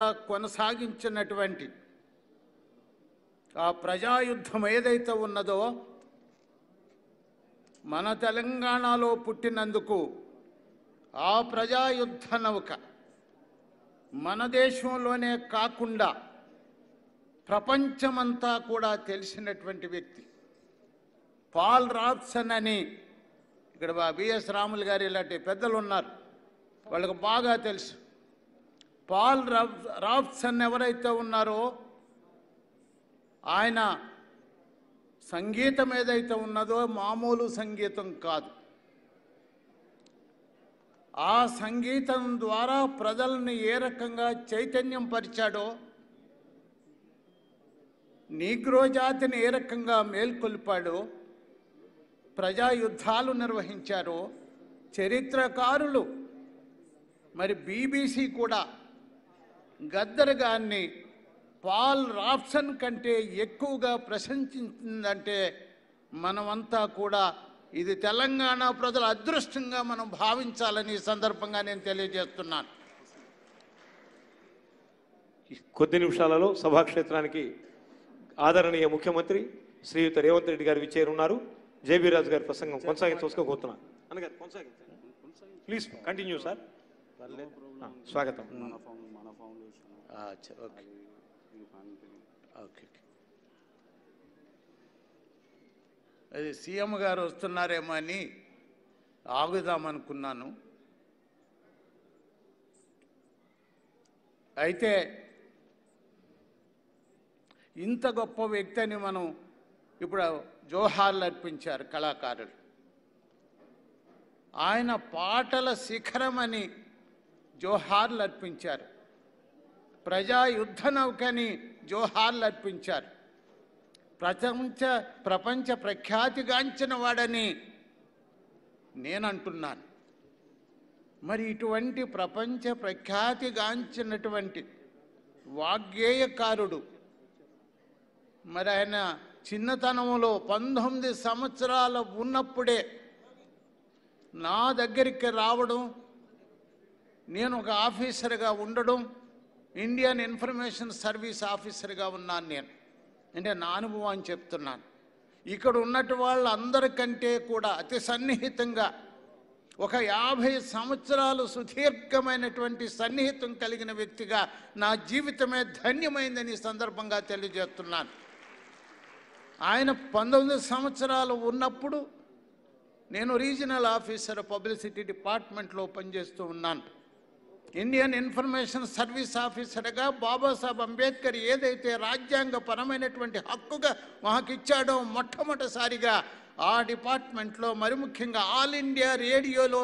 కొనసాగించినటువంటి ఆ ప్రజాయుద్ధం ఏదైతే ఉన్నదో మన తెలంగాణలో పుట్టినందుకు ఆ ప్రజాయుద్ధ నౌక మన దేశంలోనే కాకుండా ప్రపంచమంతా కూడా తెలిసినటువంటి వ్యక్తి పాల్ రాబ్సన్ అని. ఇక్కడ బిఎస్ రాములు గారు ఇలాంటి పెద్దలు ఉన్నారు, వాళ్ళకు బాగా తెలుసు. పాల్ రాబ్సన్ ఎవరైతే ఉన్నారో ఆయన సంగీతం ఏదైతే ఉన్నదో మామూలు సంగీతం కాదు. ఆ సంగీతం ద్వారా ప్రజల్ని ఏ రకంగా చైతన్యం పరిచాడో, నీగ్రో జాతిని ఏ రకంగా మేల్కొల్పాడో, ప్రజాయుద్ధాలు నిర్వహించారో చరిత్రకారులు, మరి బీబీసీ కూడా గద్దర్ గారిని పాల్ రాబ్సన్ కంటే ఎక్కువగా ప్రశంసించిందంటే మనమంతా కూడా ఇది తెలంగాణ ప్రజల అదృష్టంగా మనం భావించాలని ఈ సందర్భంగా నేను తెలియజేస్తున్నాను. కొద్ది నిమిషాలలో సభాక్షేత్రానికి ఆదరణీయ ముఖ్యమంత్రి శ్రీయుత రేవంత్ రెడ్డి గారు విచ్చేరున్నారు. జేబీ రాజు గారి ప్రసంగం కొనసాగించుకోబోతున్నాను. అన్నగారు కొనసాగించండి ప్లీజ్, కంటిన్యూ సార్. స్వాగతం. అది సీఎం గారు వస్తున్నారేమో అని ఆగుదామనుకున్నాను. అయితే ఇంత గొప్ప వ్యక్తి అని మనం ఇప్పుడు జోహార్లు అర్పించారు కళాకారులు. ఆయన పాటల శిఖరమని జోహార్లు అర్పించారు. ప్రజాయుద్ధ నౌకని జోహార్లు అర్పించారు. ప్రపంచ ప్రఖ్యాతిగాంచిన వాడని నేనంటున్నాను. మరి ఇటువంటి ప్రపంచ ప్రఖ్యాతిగాంచినటువంటి వాగ్గేయకారుడు మరి ఆయన చిన్నతనంలో 19 సంవత్సరాలు ఉన్నప్పుడే నా దగ్గరికి రావడం, నేను ఒక ఆఫీసర్గా ఉండడం, ఇండియన్ ఇన్ఫర్మేషన్ సర్వీస్ ఆఫీసర్గా ఉన్నాను నేను. అంటే నా అనుభవాన్ని చెప్తున్నాను. ఇక్కడ ఉన్నట్టు వాళ్ళందరికంటే కూడా అతి సన్నిహితంగా ఒక 50 సంవత్సరాలు సుదీర్ఘమైనటువంటి సన్నిహితం కలిగిన వ్యక్తిగా నా జీవితమే ధన్యమైందని ఈ సందర్భంగా తెలియజేస్తున్నాను. ఆయన 19 సంవత్సరాలు ఉన్నప్పుడు నేను రీజనల్ ఆఫీసర్ పబ్లిసిటీ డిపార్ట్మెంట్లో పనిచేస్తూ ఉన్నాను. ఇండియన్ ఇన్ఫర్మేషన్ సర్వీస్ ఆఫీసర్గా బాబాసాహెబ్ అంబేద్కర్ ఏదైతే రాజ్యాంగపరమైనటువంటి హక్కుగా మాకు ఇచ్చాడో మొట్టమొదటిసారిగా ఆ డిపార్ట్మెంట్లో, మరి ముఖ్యంగా ఆల్ ఇండియా రేడియోలో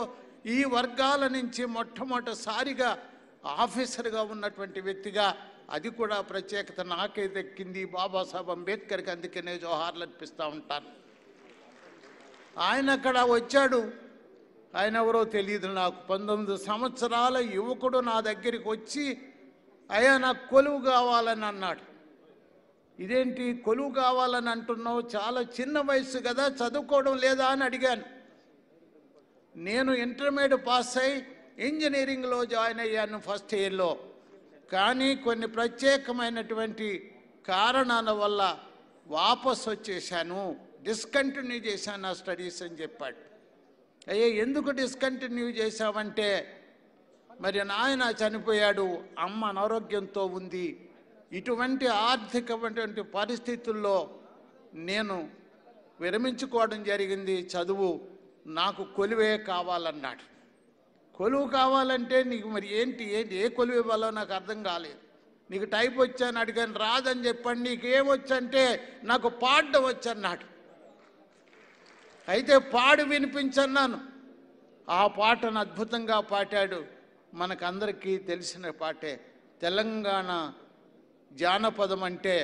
ఈ వర్గాల నుంచి మొట్టమొదటిసారిగా ఆఫీసర్గా ఉన్నటువంటి వ్యక్తిగా, అది కూడా ప్రత్యేకత నాకే దక్కింది బాబాసాహెబ్ అంబేద్కర్కి. అందుకే నేను జోహార్లు అర్పిస్తూ ఉంటాను. ఆయన అక్కడ వచ్చాడు. ఆయన ఎవరో తెలియదు నాకు. 19 సంవత్సరాల యువకుడు నా దగ్గరికి వచ్చి, అయ్యా నాకు కొలువు కావాలని అన్నాడు. ఇదేంటి కొలువు కావాలని అంటున్నావు, చాలా చిన్న వయసు కదా, చదువుకోవడం లేదా అని అడిగాను. నేను ఇంటర్మీడియట్ పాస్ అయి ఇంజనీరింగ్లో జాయిన్ అయ్యాను ఫస్ట్ ఇయర్లో. కానీ కొన్ని ప్రత్యేకమైనటువంటి కారణాల వల్ల వాపస్ వచ్చేసాను, డిస్కంటిన్యూ చేశాను నా స్టడీస్ అని చెప్పాడు. అయ్యే ఎందుకు డిస్కంటిన్యూ చేశావంటే, మరి నాయన చనిపోయాడు, అమ్మ అనారోగ్యంతో ఉంది, ఇటువంటి ఆర్థికమైనటువంటి పరిస్థితుల్లో నేను విరమించుకోవడం జరిగింది చదువు, నాకు కొలువే కావాలన్నాడు. కొలువు కావాలంటే నీకు మరి ఏంటి ఏ కొలువు ఇవ్వాలో నాకు అర్థం కాలేదు. నీకు టైప్ వచ్చాను అడిగాను, రాదని చెప్పండి. నీకు ఏమొచ్చంటే నాకు పాడడం వచ్చన్నాడు. అయితే పాడు వినిపించన్నాను. ఆ పాటను అద్భుతంగా పాడాడు. మనకందరికీ తెలిసిన పాటే తెలంగాణ జానపదం. అంటే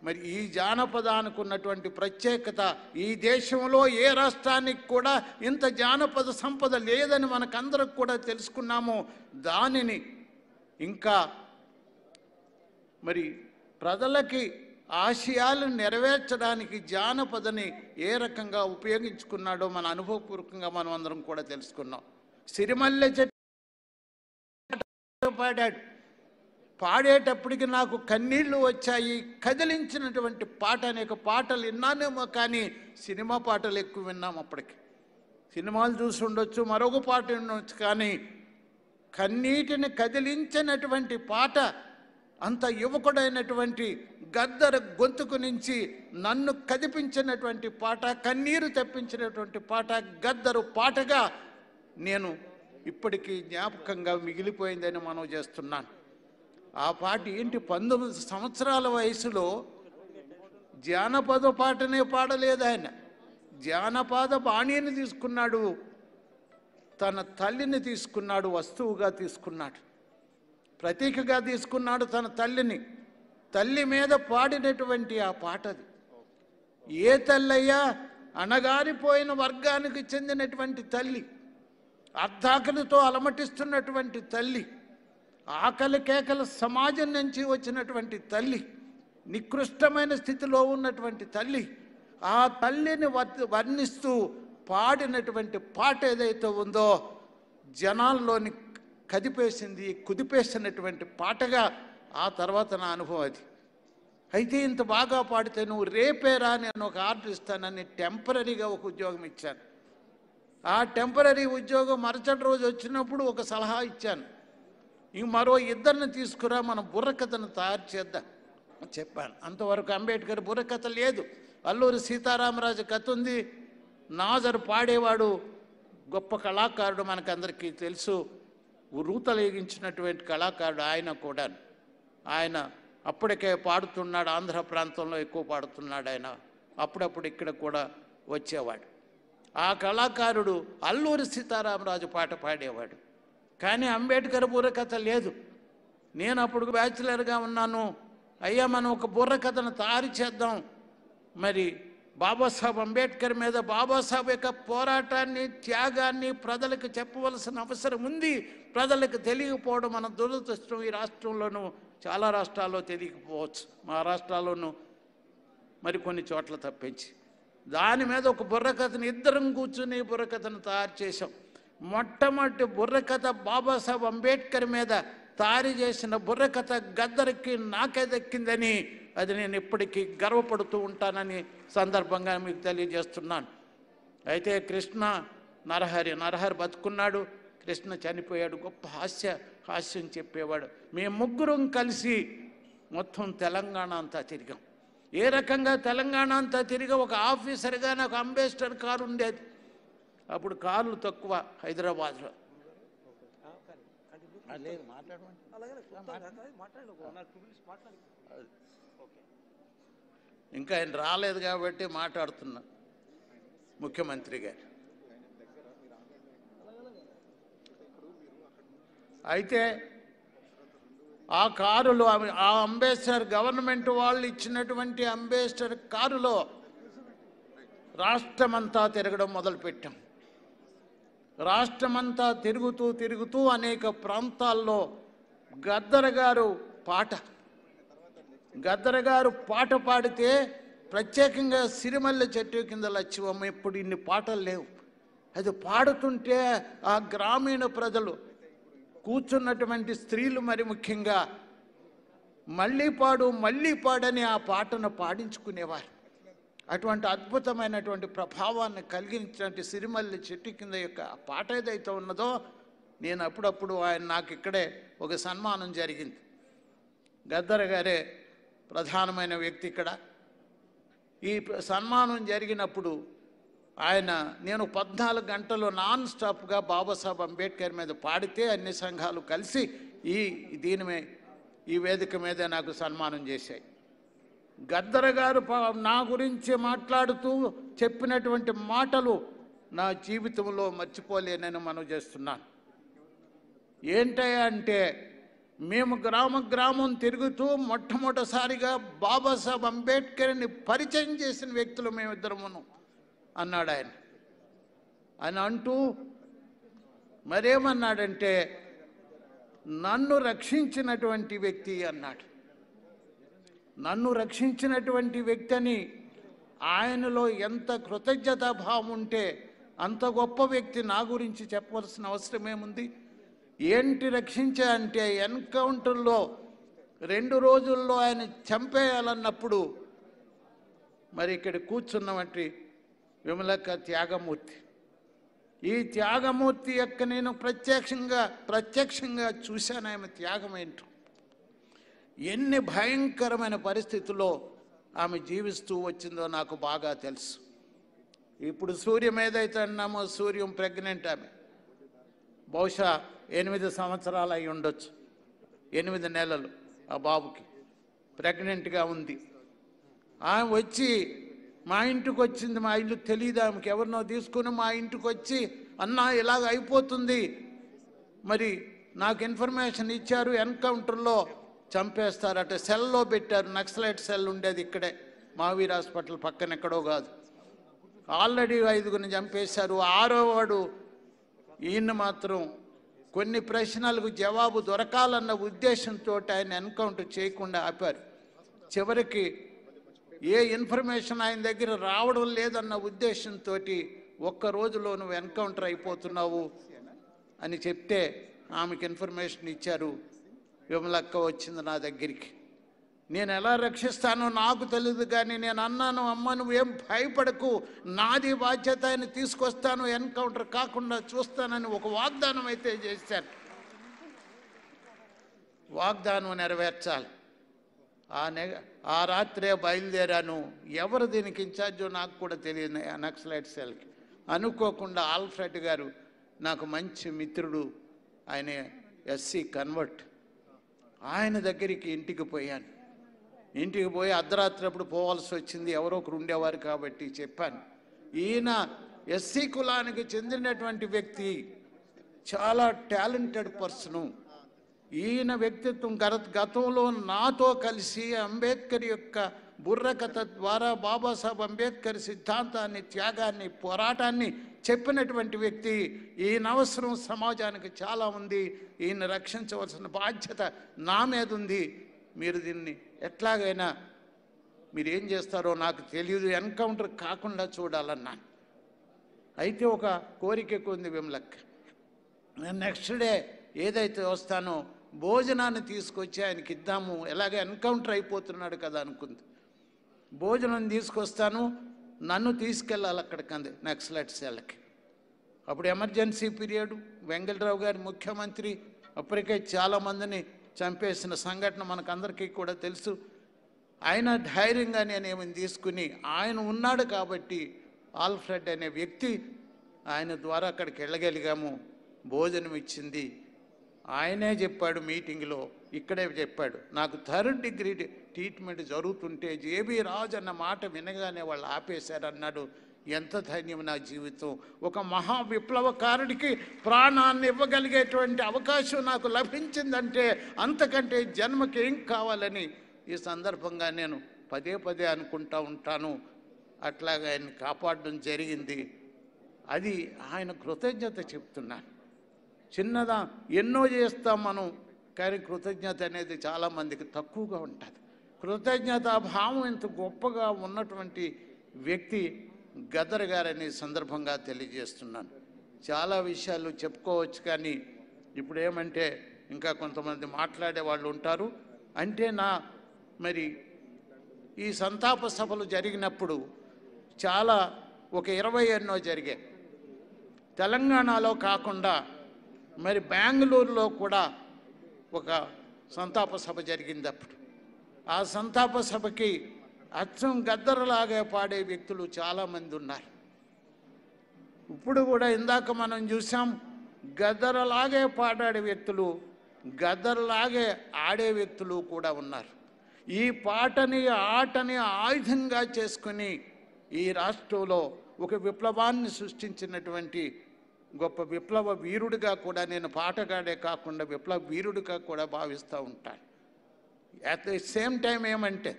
మరి ఈ జానపదానికి ఉన్నటువంటి ప్రత్యేకత, ఈ దేశంలో ఏ రాష్ట్రానికి కూడా ఇంత జానపద సంపద లేదని మనకందరికి కూడా తెలుసుకున్నాము. దానిని ఇంకా మరి ప్రజలకి ఆశయాలను నెరవేర్చడానికి జానపదని ఏ రకంగా ఉపయోగించుకున్నాడో మన అనుభవపూర్వకంగా మనం అందరం కూడా తెలుసుకున్నాం. సిరిమల్లె చెట్టు పాడాడు, పాడేటప్పటికి నాకు కన్నీళ్లు వచ్చాయి. కదిలించినటువంటి పాట. అనేక పాటలు విన్నానేమో, కానీ సినిమా పాటలు ఎక్కువ విన్నాం. అప్పటికి సినిమాలు చూసి ఉండొచ్చు, మరొక పాట ఉండొచ్చు, కానీ కన్నీటిని కదిలించినటువంటి పాట, అంత యువకుడైనటువంటి గద్దర్ గొంతుకు నుంచి నన్ను కదిపించినటువంటి పాట, కన్నీరు తెప్పించినటువంటి పాట గద్దరు పాటగా నేను ఇప్పటికీ జ్ఞాపకంగా మిగిలిపోయిందని మనం చేస్తున్నాను. ఆ పాట ఏంటి? 19 సంవత్సరాల వయసులో జానపద పాటనే పాడలేదు ఆయన. జానపద బాణీని తీసుకున్నాడు, తన తల్లిని తీసుకున్నాడు, వస్తువుగా తీసుకున్నాడు, ప్రతీకగా తీసుకున్నాడు తన తల్లిని. తల్లి మీద పాడినటువంటి ఆ పాటది. ఏ తల్లయ్యా? అణగారిపోయిన వర్గానికి చెందినటువంటి తల్లి, అర్ధాకలితో అలమటిస్తున్నటువంటి తల్లి, ఆకలి కేకల సమాజం నుంచి వచ్చినటువంటి తల్లి, నికృష్టమైన స్థితిలో ఉన్నటువంటి తల్లి. ఆ తల్లిని వర్ణిస్తూ పాడినటువంటి పాట ఏదైతే ఉందో జనాల్లోని కదిపేసింది, కుదిపేసినటువంటి పాటగా ఆ తర్వాత నా అనుభవం అది. అయితే ఇంత బాగా పాడితే నువ్వు రేపేరా నేను ఒక ఆర్డర్ ఇస్తానని టెంపరీగా ఒక ఉద్యోగం ఇచ్చాను. ఆ టెంపరీ ఉద్యోగం మరుసటి రోజు వచ్చినప్పుడు ఒక సలహా ఇచ్చాను, ఇంక మరో 2 తీసుకురా, మనం బుర్రకథను తయారు చేద్దాం చెప్పాను. అంతవరకు అంబేద్కర్ బుర్రకథ లేదు. అల్లూరి సీతారామరాజు కథ ఉంది. నాజరు పాడేవాడు, గొప్ప కళాకారుడు, మనకందరికీ తెలుసు, రూతలేగించినటువంటి కళాకారుడు ఆయన కూడా. ఆయన అప్పటికే పాడుతున్నాడు, ఆంధ్ర ప్రాంతంలో ఎక్కువ పాడుతున్నాడు ఆయన. అప్పుడప్పుడు ఇక్కడ కూడా వచ్చేవాడు. ఆ కళాకారుడు అల్లూరి సీతారామరాజు పాట పాడేవాడు. కానీ అంబేద్కర్ బుర్రకథ లేదు. నేను అప్పుడు బ్యాచిలర్గా ఉన్నాను. అయ్యా మనం ఒక బుర్రకథను తయారు చేద్దాం. మరి బాబాసాహెబ్ అంబేద్కర్ మీద బాబాసాహెబ్ యొక్క పోరాటాన్ని, త్యాగాన్ని ప్రజలకు చెప్పవలసిన అవసరం ఉంది. ప్రజలకు తెలియకపోవడం మన దురదృష్టం. ఈ రాష్ట్రంలోనూ చాలా రాష్ట్రాల్లో తెలియకపోవచ్చు, మా రాష్ట్రాల్లోనూ మరికొన్ని చోట్ల తప్పించి. దాని మీద ఒక బుర్రకథను 2 కూర్చుని బుర్రకథను తయారు చేశాం. మొట్టమొదటి బుర్రకథ బాబాసాహెబ్ అంబేద్కర్ మీద తయారు చేసిన బుర్రకథ గద్దర్కి నాకే దక్కిందని, అది నేను ఇప్పటికీ గర్వపడుతూ ఉంటానని సందర్భంగా మీకు తెలియజేస్తున్నాను. అయితే కృష్ణ నరహరి బతుకున్నాడు, కృష్ణ చనిపోయాడు. గొప్ప హాస్యం చెప్పేవాడు. మేము ముగ్గురం కలిసి మొత్తం తెలంగాణ అంతా తిరిగాం. ఏ రకంగా తెలంగాణ అంతా తిరిగా ఒక ఆఫీసర్గా నాకు అంబాసిడర్ కారు ఉండేది. అప్పుడు కార్లు తక్కువ హైదరాబాద్లో. ఇంకా ఆయన రాలేదు కాబట్టి మాట్లాడుతున్నా. ముఖ్యమంత్రి గారు అయితే ఆ కారులో, ఆ అంబాసిడర్ గవర్నమెంట్ వాళ్ళు ఇచ్చినటువంటి అంబాసిడర్ కారులో రాష్ట్రమంతా తిరగడం మొదలుపెట్టాం. రాష్ట్రమంతా తిరుగుతూ అనేక ప్రాంతాల్లో గద్దర్ గారు పాట పాడితే, ప్రత్యేకంగా సిరిమల్లె చెట్టు కింద లచ్చివమ్మ, ఇప్పుడు ఇన్ని పాటలు లేవు. అది పాడుతుంటే ఆ గ్రామీణ ప్రజలు, కూర్చున్నటువంటి స్త్రీలు మరి ముఖ్యంగా, మళ్ళీ పాడని ఆ పాటను పాడించుకునేవారు. అటువంటి అద్భుతమైనటువంటి ప్రభావాన్ని కలిగించినటువంటి సిరిమల్లె చెట్టు కింద యొక్క ఆ పాట ఏదైతే ఉన్నదో, నేను అప్పుడప్పుడు నాకు ఇక్కడే ఒక సన్మానం జరిగింది. గద్దర్ గారే ప్రధానమైన వ్యక్తి ఇక్కడ. ఈ సన్మానం జరిగినప్పుడు నేను 14 గంటలు నాన్ స్టాప్గా బాబాసాహెబ్ అంబేద్కర్ మీద పాడితే అన్ని సంఘాలు కలిసి ఈ వేదిక మీద నాకు సన్మానం చేశాయి. గద్దర్ గారు నా గురించి మాట్లాడుతూ చెప్పినటువంటి మాటలు నా జీవితంలో మర్చిపోలేనని మనం చేస్తున్నాను. ఏంటయ్యా అంటే, మేము గ్రామం తిరుగుతూ మొట్టమొదటిసారిగా బాబాసాహెబ్ అంబేద్కర్ని పరిచయం చేసిన వ్యక్తులు మేమిద్దరమును అన్నాడు ఆయన. అంటూ మరేమన్నాడంటే, నన్ను రక్షించినటువంటి వ్యక్తి అన్నాడు. నన్ను రక్షించినటువంటి వ్యక్తి అని ఆయనలో ఎంత కృతజ్ఞతా భావం ఉంటే అంత గొప్ప వ్యక్తి నా గురించి చెప్పవలసిన అవసరం ఏముంది? ఏంటి రక్షించా అంటే, ఎన్కౌంటర్లో 2 రోజుల్లో ఆయన చంపేయాలన్నప్పుడు మరి ఇక్కడ కూర్చున్నవంటి విమలక్క త్యాగమూర్తి. ఈ త్యాగమూర్తి యొక్క నేను ప్రత్యక్షంగా చూశాను ఆమె త్యాగం ఏంటో. ఎన్ని భయంకరమైన పరిస్థితుల్లో ఆమె జీవిస్తూ వచ్చిందో నాకు బాగా తెలుసు. ఇప్పుడు సూర్యం ఏదైతే అన్నామో సూర్యం ప్రెగ్నెంట్. ఆమె బహుశా 8 సంవత్సరాలు అయి ఉండొచ్చు, 8 నెలలు ఆ బాబుకి ప్రెగ్నెంట్గా ఉంది. ఆమె వచ్చి మా ఇంటికి వచ్చింది. మా ఇల్లు తెలియదు ఆమెకి, ఎవరినో తీసుకుని మా ఇంటికి వచ్చి అన్నా ఇలాగ అయిపోతుంది, మరి నాకు ఇన్ఫర్మేషన్ ఇచ్చారు, ఎన్కౌంటర్లో చంపేస్తారట. సెల్లో పెట్టారు, నక్సలైట్ సెల్ ఉండేది ఇక్కడే మావీర్ హాస్పిటల్ పక్కన, ఎక్కడో కాదు. ఆల్రెడీ 5గురిని చంపేశారు. 6వ వాడు ఈయన మాత్రం కొన్ని ప్రశ్నలకు జవాబు దొరకాలన్న ఉద్దేశంతో ఆయన ఎన్కౌంటర్ చేయకుండా ఆపారు. చివరికి ఏ ఇన్ఫర్మేషన్ ఆయన దగ్గర రావడం లేదన్న ఉద్దేశంతో ఒక్క రోజులో నువ్వు ఎన్కౌంటర్ అయిపోతున్నావు అని చెప్తే ఆమెకి ఇన్ఫర్మేషన్ ఇచ్చారు. విమలక్క వచ్చింది నా దగ్గరికి. నేను ఎలా రక్షిస్తానో నాకు తెలియదు, కానీ నేను అన్నాను, అమ్మ నువ్వేం భయపడకు, నాది బాధ్యత, ఆయన తీసుకొస్తాను, ఎన్కౌంటర్ కాకుండా చూస్తానని ఒక వాగ్దానం అయితే చేశాను. వాగ్దానం నెరవేర్చాలి. ఆ రాత్రే బయలుదేరాను. ఎవరు దీనికి ఇన్ఛార్జో నాకు కూడా తెలియదు, నక్సలైట్ సెల్కి. అనుకోకుండా ఆల్ఫ్రెడ్ గారు నాకు మంచి మిత్రుడు, ఆయన ఎస్సీ కన్వర్ట్. ఆయన దగ్గరికి ఇంటికి పోయాను. ఇంటికి పోయి అర్ధరాత్రి అప్పుడు పోవాల్సి వచ్చింది, ఎవరో ఒకరు ఉండేవారు కాబట్టి చెప్పాను. ఈయన ఎస్సీ కులానికి చెందినటువంటి వ్యక్తి, చాలా టాలెంటెడ్ పర్సను. ఈయన వ్యక్తిత్వం గతంలో నాతో కలిసి అంబేద్కర్ యొక్క బుర్రకథ ద్వారా బాబాసాహెబ్ అంబేద్కర్ సిద్ధాంతాన్ని, త్యాగాన్ని, పోరాటాన్ని చెప్పినటువంటి వ్యక్తి. ఈయన అవసరం సమాజానికి చాలా ఉంది, ఈయన రక్షించవలసిన బాధ్యత నా మీద ఉంది. మీరు దీన్ని ఎట్లాగైనా మీరు ఏం చేస్తారో నాకు తెలియదు, ఎన్కౌంటర్ కాకుండా చూడాలన్నా. అయితే ఒక కోరిక ఉంది విమలక్క. నేను నెక్స్ట్ డే ఏదైతే వస్తానో భోజనాన్ని తీసుకొచ్చి ఆయనకి ఇద్దాము, ఎలాగ ఎన్కౌంటర్ అయిపోతున్నాడు కదా అనుకుంది. భోజనం తీసుకొస్తాను, నన్ను తీసుకెళ్ళాలి అక్కడికి, అంది నక్సలైట్ సెల్కి. అప్పుడు ఎమర్జెన్సీ పీరియడ్, వెంగళరావు గారి ముఖ్యమంత్రి, అప్పటికే చాలామందిని చంపేసిన సంఘటన మనకందరికీ కూడా తెలుసు. ఆయన ధైర్యంగా నేనేమని తీసుకుని, ఆయన ఉన్నాడు కాబట్టి ఆల్ఫ్రెడ్ అనే వ్యక్తి, ఆయన ద్వారా అక్కడికి వెళ్ళగలిగాము. భోజనం ఇచ్చింది. ఆయనే చెప్పాడు మీటింగ్లో, ఇక్కడే చెప్పాడు, నాకు 3rd డిగ్రీ ట్రీట్మెంట్ జరుగుతుంటే జేబీ రాజు అన్న మాట వినగానే వాళ్ళు ఆపేశారన్నాడు. ఎంత ధైర్యం నా జీవితం. ఒక మహా విప్లవకారుడికి ప్రాణాన్ని ఇవ్వగలిగేటువంటి అవకాశం నాకు లభించిందంటే అంతకంటే జన్మకి ఏం కావాలని ఈ సందర్భంగా నేను పదే అనుకుంటా ఉంటాను. అట్లాగా ఆయన్ని కాపాడడం జరిగింది. అది ఆయన కృతజ్ఞత చెప్తున్నాను. చిన్నదా ఎన్నో చేస్తాం మనం, కానీ కృతజ్ఞత అనేది చాలామందికి తక్కువగా ఉంటుంది. కృతజ్ఞతా భావం ఎంత గొప్పగా ఉన్నటువంటి వ్యక్తి గద్దర్ గారని సందర్భంగా తెలియజేస్తున్నాను. చాలా విషయాలు చెప్పుకోవచ్చు, కానీ ఇప్పుడు ఏమంటే ఇంకా కొంతమంది మాట్లాడే వాళ్ళు ఉంటారు. అంటే మరి ఈ సంతాప సభలు జరిగినప్పుడు చాలా ఒక 20 ఎన్నో జరిగాయి. తెలంగాణలో కాకుండా మరి బెంగళూరులో కూడా ఒక సంతాప సభ జరిగింది. అప్పుడు ఆ సంతాప సభకి అచ్చం గద్దర్లాగే పాడే వ్యక్తులు చాలామంది ఉన్నారు. ఇప్పుడు కూడా ఇందాక మనం చూసాం, గద్దర్లాగే పాడే వ్యక్తులు, గద్దర్లాగే ఆడే వ్యక్తులు కూడా ఉన్నారు. ఈ పాటని ఆటని ఆయుధంగా చేసుకుని ఈ రాష్ట్రంలో ఒక విప్లవాన్ని సృష్టించినటువంటి గొప్ప విప్లవ వీరుడిగా కూడా నేను పాటగాడే కాకుండా విప్లవ వీరుడిగా కూడా భావిస్తూ ఉంటాను. అట్ ది సేమ్ టైం ఏమంటే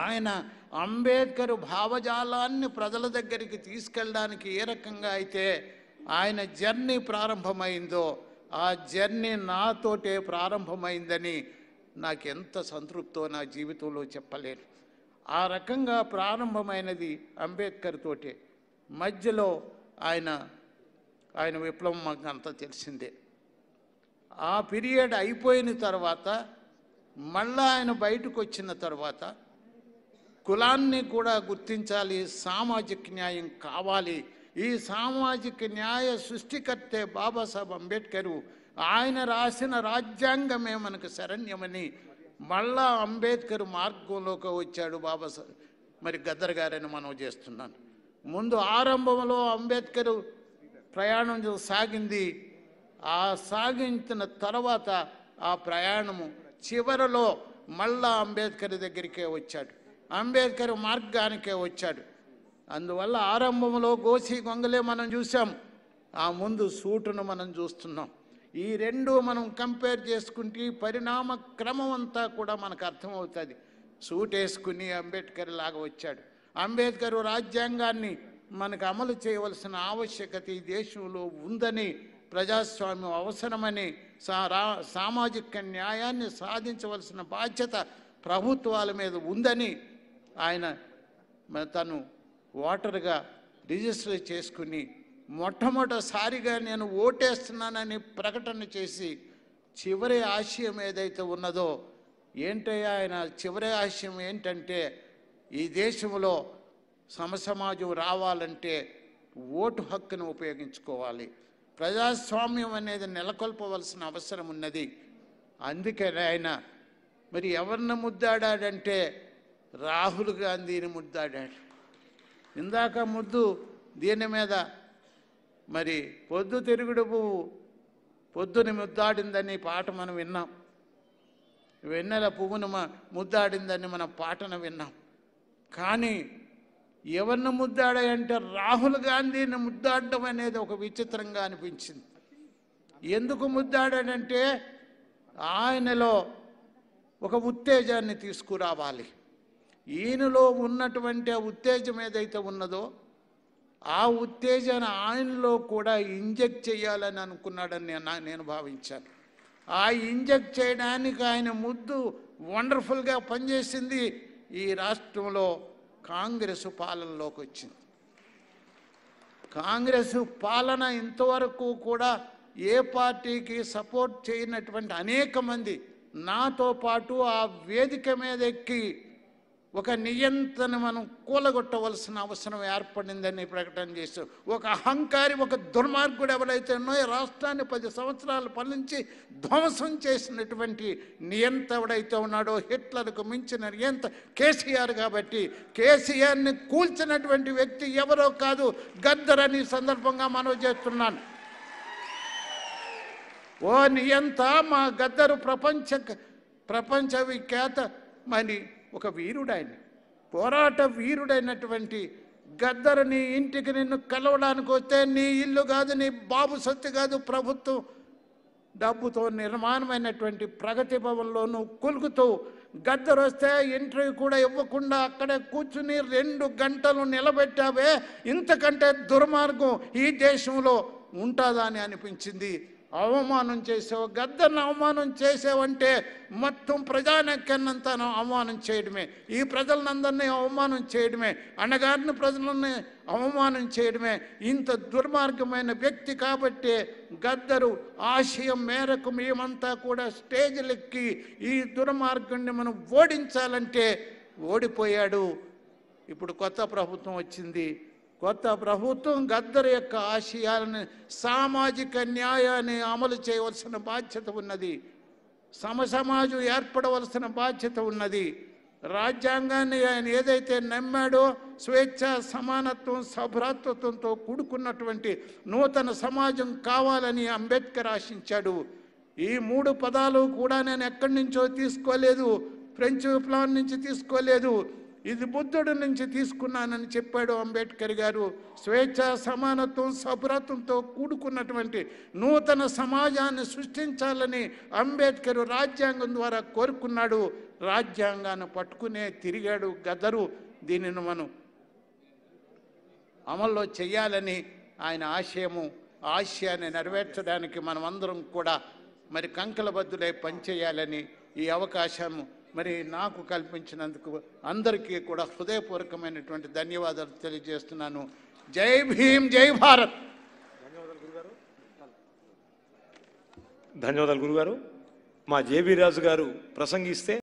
ఆయన అంబేద్కర్ భావజాలాన్ని ప్రజల దగ్గరికి తీసుకెళ్ళడానికి ఏ రకంగా అయితే ఆయన జర్నీ ప్రారంభమైందో ఆ జర్నీ నాతోటే ప్రారంభమైందని నాకు ఎంత సంతృప్తో నా జీవితంలో చెప్పలేను. ఆ రకంగా ప్రారంభమైనది అంబేద్కర్ తోటే. మధ్యలో ఆయన విప్లవం మాకు అంతా తెలిసిందే. ఆ పీరియడ్ అయిపోయిన తర్వాత మళ్ళా ఆయన బయటకు వచ్చిన తర్వాత కులాన్ని కూడా గుర్తించాలి, సామాజిక న్యాయం కావాలి. ఈ సామాజిక న్యాయ సృష్టికర్తే బాబాసాహెబ్ అంబేద్కర్. ఆయన రాసిన రాజ్యాంగమే మనకు శరణ్యమని మళ్ళా అంబేద్కర్ మార్గంలోకి వచ్చాడు బాబాసాహెబ్ మరి గద్దర్ గారని మనం చేస్తున్నాను. ముందు ఆరంభంలో అంబేద్కర్ ప్రయాణం సాగింది. ఆ సాగించిన తర్వాత ఆ ప్రయాణము చివరలో మళ్ళా అంబేద్కర్ దగ్గరికే వచ్చాడు, అంబేద్కర్ మార్గానికే వచ్చాడు. అందువల్ల ఆరంభంలో గోసి గొంగలే మనం చూసాం, ఆ ముందు సూటును మనం చూస్తున్నాం. ఈ రెండు మనం కంపేర్ చేసుకుంటే పరిణామ క్రమం అంతా కూడా మనకు అర్థమవుతుంది. సూట్ వేసుకుని అంబేద్కర్ లాగా వచ్చాడు. అంబేద్కర్ రాజ్యాంగాన్ని మనకు అమలు చేయవలసిన ఆవశ్యకత ఈ దేశంలో ఉందని, ప్రజాస్వామ్యం అవసరమని, సామాజిక న్యాయాన్ని సాధించవలసిన బాధ్యత ప్రభుత్వాల మీద ఉందని ఆయన తను ఓటర్గా రిజిస్టర్ చేసుకుని మొట్టమొదటిసారిగా నేను ఓటేస్తున్నానని ప్రకటన చేసి చివరి ఆశయం ఏదైతే ఉన్నదో ఏంటయ్యా ఆయన చివరి ఆశయం ఏంటంటే ఈ దేశంలో సమసమాజం రావాలంటే ఓటు హక్కును ఉపయోగించుకోవాలి, ప్రజాస్వామ్యం అనేది నెలకొల్పవలసిన అవసరం ఉన్నది. అందుకని ఆయన మరి ఎవరిని ముద్దాడాడంటే రాహుల్ గాంధీని ముద్దాడాడు. ఇందాక ముద్దు దీని మీద మరి పొద్దు తిరుగుడు పువ్వు పొద్దుని ముద్దాడిందని పాట మనం విన్నాం, వెన్నెల పువ్వును ముద్దాడిందని మన పాటను విన్నాం. కానీ ఎవరిని ముద్దాడంటే రాహుల్ గాంధీని ముద్దాడడం అనేది ఒక విచిత్రంగా అనిపించింది. ఎందుకు ముద్దాడాడంటే ఆయనలో ఒక ఉత్తేజాన్ని తీసుకురావాలి. ఈయనలో ఉన్నటువంటి ఆ ఉత్తేజం ఏదైతే ఉన్నదో ఆ ఉత్తేజాన్ని ఆయనలో కూడా ఇంజెక్ట్ చేయాలని అనుకున్నాడని నేను భావించాను. ఆ ఇంజెక్ట్ చేయడానికి ఆయన ముద్దు వండర్ఫుల్గా పనిచేసింది. ఈ రాష్ట్రంలో కాంగ్రెస్ పాలనలోకి వచ్చింది. కాంగ్రెస్ పాలన ఇంతవరకు కూడా ఏ పార్టీకి సపోర్ట్ చేయనటువంటి అనేక మంది నాతో పాటు ఆ వేదిక మీద ఎక్కి ఒక నియంత్రణ మనం కూలగొట్టవలసిన అవసరం ఏర్పడిందని ప్రకటన చేశారు. ఒక అహంకారి, ఒక దుర్మార్గుడు ఎవరైతే ఉన్నాయో రాష్ట్రాన్ని 10 సంవత్సరాలు పాలించి ధ్వంసం చేసినటువంటి నియంత ఎవడైతే ఉన్నాడో హిట్లర్కు మించిన నియంత కేసీఆర్. కాబట్టి కేసీఆర్ని కూల్చినటువంటి వ్యక్తి ఎవరో కాదు గద్దర్ అని సందర్భంగా మనవి చేస్తున్నాను. ఓ నియంత మా గద్దరు ప్రపంచ విఖ్యాత మరి ఒక వీరుడు, ఆయన పోరాట వీరుడైనటువంటి గద్దరు నీ ఇంటికి నిన్ను కలవడానికి వస్తే నీ ఇల్లు కాదు, నీ బాబు సొత్తు కాదు, ప్రభుత్వం డబ్బుతో నిర్మాణమైనటువంటి ప్రగతి భవన్లో నువ్వు కొలుగుతూ గద్దరు వస్తే ఇంటర్వ్యూ కూడా ఇవ్వకుండా అక్కడే కూర్చుని 2 గంటలు నిలబెట్టావే, ఇంతకంటే దుర్మార్గం ఈ దేశంలో ఉంటుందా అని అనిపించింది. అవమానం చేసావు, గద్దర్ని అవమానం చేసావంటే మొత్తం ప్రజానీకాన్నంత అవమానం చేయడమే, ఈ ప్రజలందరినీ అవమానం చేయడమే, అణగారిన ప్రజలని అవమానం చేయడమే. ఇంత దుర్మార్గమైన వ్యక్తి కాబట్టి గద్దరు ఆశయం మేరకు మేమంతా కూడా స్టేజ్లెక్కి ఈ దుర్మార్గుడిని మనం ఓడించాలంటే ఓడిపోయాడు. ఇప్పుడు కొత్త ప్రభుత్వం వచ్చింది. కొత్త ప్రభుత్వం గద్దరు యొక్క ఆశయాలను, సామాజిక న్యాయాన్ని అమలు చేయవలసిన బాధ్యత ఉన్నది, సమసమాజం ఏర్పడవలసిన బాధ్యత ఉన్నది. రాజ్యాంగాన్ని ఆయన ఏదైతే నమ్మాడో స్వేచ్ఛ, సమానత్వం, సభ్రాతృత్వంతో కూడుకున్నటువంటి నూతన సమాజం కావాలని అంబేద్కర్ ఆశించాడు. ఈ 3 పదాలు కూడా నేను ఎక్కడి నుంచో తీసుకోలేదు, ఫ్రెంచ్ విప్లవం నుంచి తీసుకోలేదు, ఇది బుద్ధుడి నుంచి తీసుకున్నానని చెప్పాడు అంబేద్కర్ గారు. స్వేచ్ఛ, సమానత్వం, సభ్రత్వంతో కూడుకున్నటువంటి నూతన సమాజాన్ని సృష్టించాలని అంబేద్కర్ రాజ్యాంగం ద్వారా కోరుకున్నాడు. రాజ్యాంగాన్ని పట్టుకునే తిరిగాడు గద్దరు. దీనిని మనం అమల్లో చేయాలని ఆయన ఆశయాన్ని నెరవేర్చడానికి మనమందరం కూడా మరి కంకలబద్దులై పనిచేయాలని ఈ అవకాశం మరి నాకు కల్పించినందుకు అందరికీ కూడా హృదయపూర్వకమైనటువంటి ధన్యవాదాలు తెలియజేస్తున్నాను. జై భీమ్, జై భారత్. ధన్యవాదాలు గురుగారు. మా జేబీ రాజు గారు ప్రసంగిస్తే